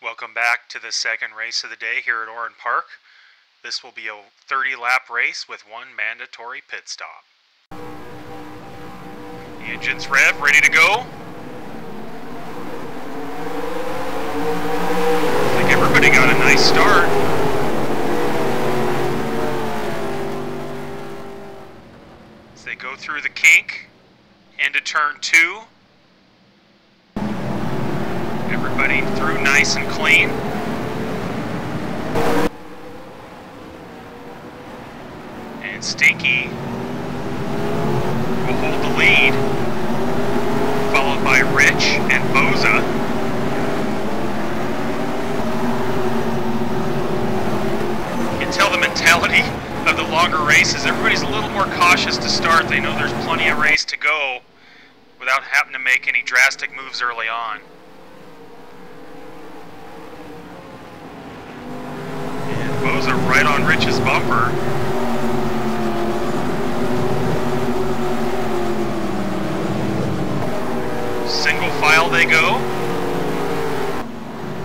Welcome back to the second race of the day here at Oran Park. This will be a 30-lap race with one mandatory pit stop. The engine's rev, ready to go. I think everybody got a nice start. As they go through the kink into turn 2. Everybody through nice and clean. And Stinky will hold the lead, followed by Rich and Boza. You can tell the mentality of the longer races. Everybody's a little more cautious to start. They know there's plenty of race to go without having to make any drastic moves early on. Boza right on Rich's bumper. Single file they go.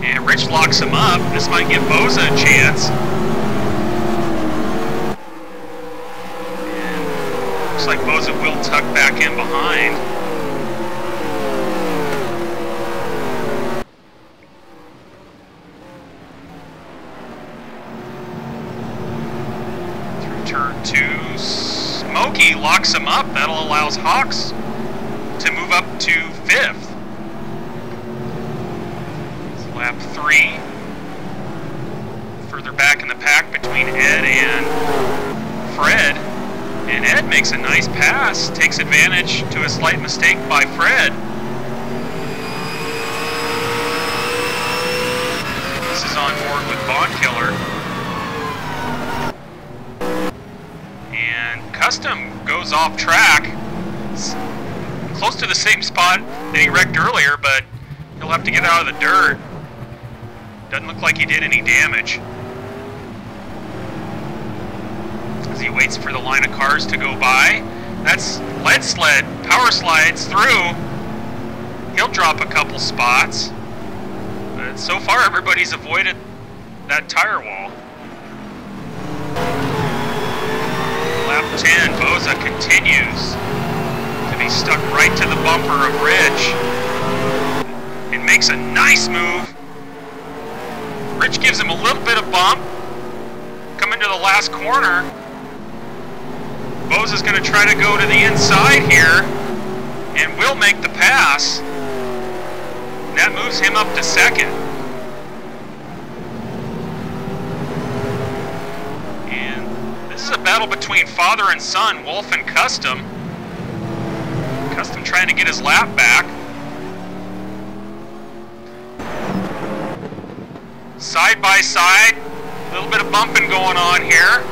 And Rich locks him up. This might give Boza a chance. And looks like Boza will tuck back in behind. Turn 2, Smokey locks him up. That'll allow Hawks to move up to 5th. It's lap 3. Further back in the pack between Ed and Fred. And Ed makes a nice pass, takes advantage to a slight mistake by Fred. This is on board with Bond Killer. Custom goes off track. It's close to the same spot that he wrecked earlier, but he'll have to get out of the dirt. Doesn't look like he did any damage. As he waits for the line of cars to go by. That's lead sled, power slides through. He'll drop a couple spots. But so far everybody's avoided that tire wall. Lap 10, Boza continues to be stuck right to the bumper of Rich and makes a nice move. Rich gives him a little bit of bump. Coming to the last corner. Boza's going to try to go to the inside here and will make the pass. And that moves him up to 2nd. This is a battle between father and son, Wolf and Custom. Custom trying to get his lap back. Side by side, a little bit of bumping going on here.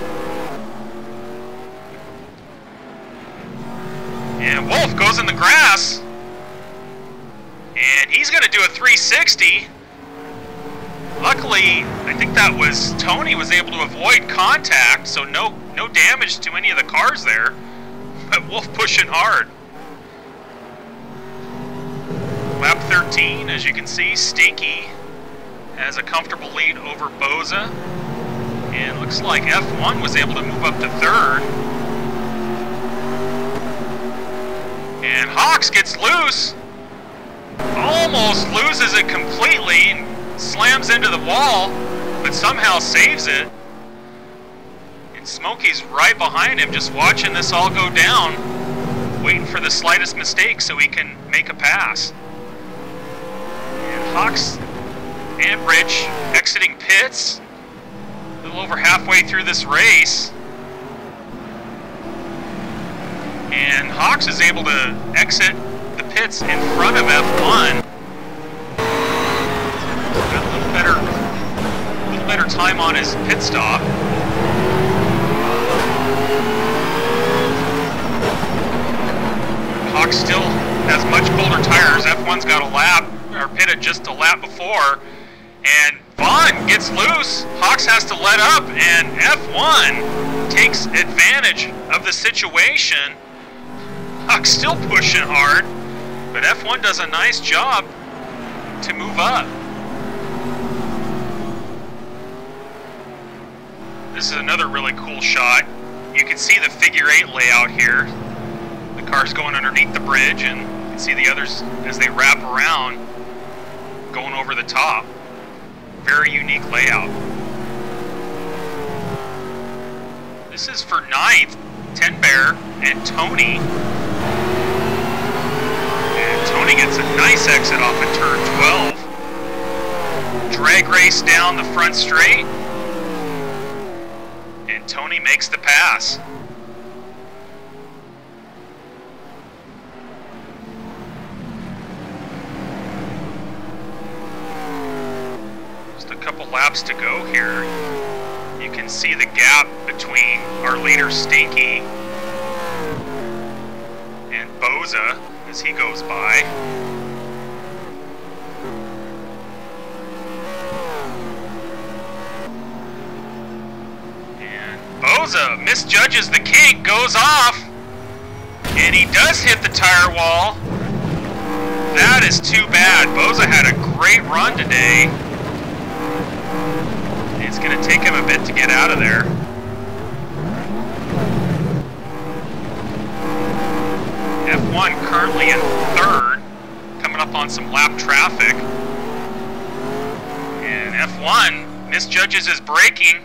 And Wolf goes in the grass. And he's going to do a 360. Luckily, I think that was Tony was able to avoid contact, so no damage to any of the cars there. But Wolf pushing hard. Lap 13, as you can see, Stinky has a comfortable lead over Boza. And looks like F1 was able to move up to 3rd. And Hawks gets loose. Almost loses it completely and slams into the wall, but somehow saves it. And Smokey's right behind him, just watching this all go down, waiting for the slightest mistake so he can make a pass. And Hawks and Rich exiting pits, a little over halfway through this race. And Hawks is able to exit the pits in front of F1. Got a little better time on his pit stop. Hawks still has much colder tires. F1's got a lap, or pitted just a lap before. And Vaughn gets loose. Hawks has to let up, and F1 takes advantage of the situation. Hawks still pushing hard, but F1 does a nice job to move up. This is another really cool shot. You can see the figure 8 layout here. The car's going underneath the bridge, and you can see the others as they wrap around, going over the top. Very unique layout. This is for 9th, 10 Bear and Tony. And Tony gets a nice exit off of turn 12. Drag race down the front straight. And Tony makes the pass. Just a couple laps to go here. You can see the gap between our leader Stinky and Boza as he goes by. And Boza misjudges the kink, goes off, and he does hit the tire wall. That is too bad. Boza had a great run today. It's going to take him a bit to get out of there. F1 currently in 3rd, coming up on some lap traffic. And F1 misjudges his braking,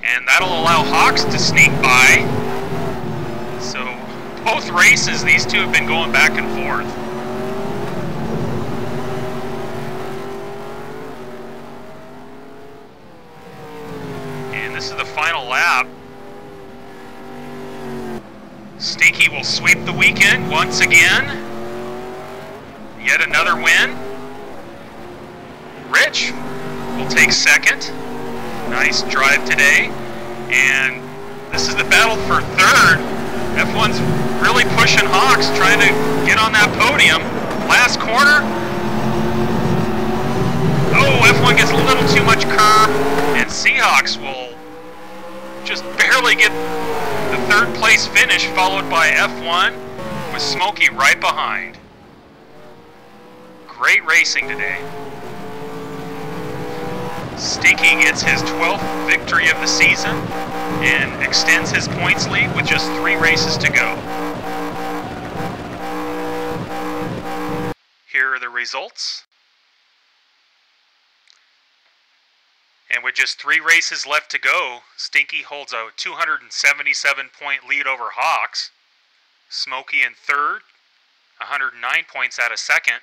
and that'll allow Hawks to sneak by. So both races, these two have been going back and forth. This is the final lap. Stinky will sweep the weekend once again. Yet another win. Rich will take 2nd. Nice drive today. And this is the battle for 3rd. F1's really pushing Hawks, trying to get on that podium. Last corner. Oh, F1 gets a little too much curb, and Seahawks will just barely get the 3rd place finish, followed by F1 with Smokey right behind. Great racing today. Stinky gets his 12th victory of the season and extends his points lead with just 3 races to go. Here are the results. And with just 3 races left to go, Stinky holds a 277-point lead over Hawks. Smokey in 3rd, 109 points out of 2nd.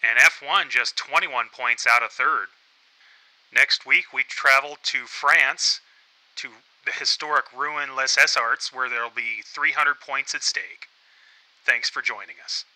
And F1 just 21 points out of 3rd. Next week, we travel to France, to the historic Rouen Les Essarts, where there will be 300 points at stake. Thanks for joining us.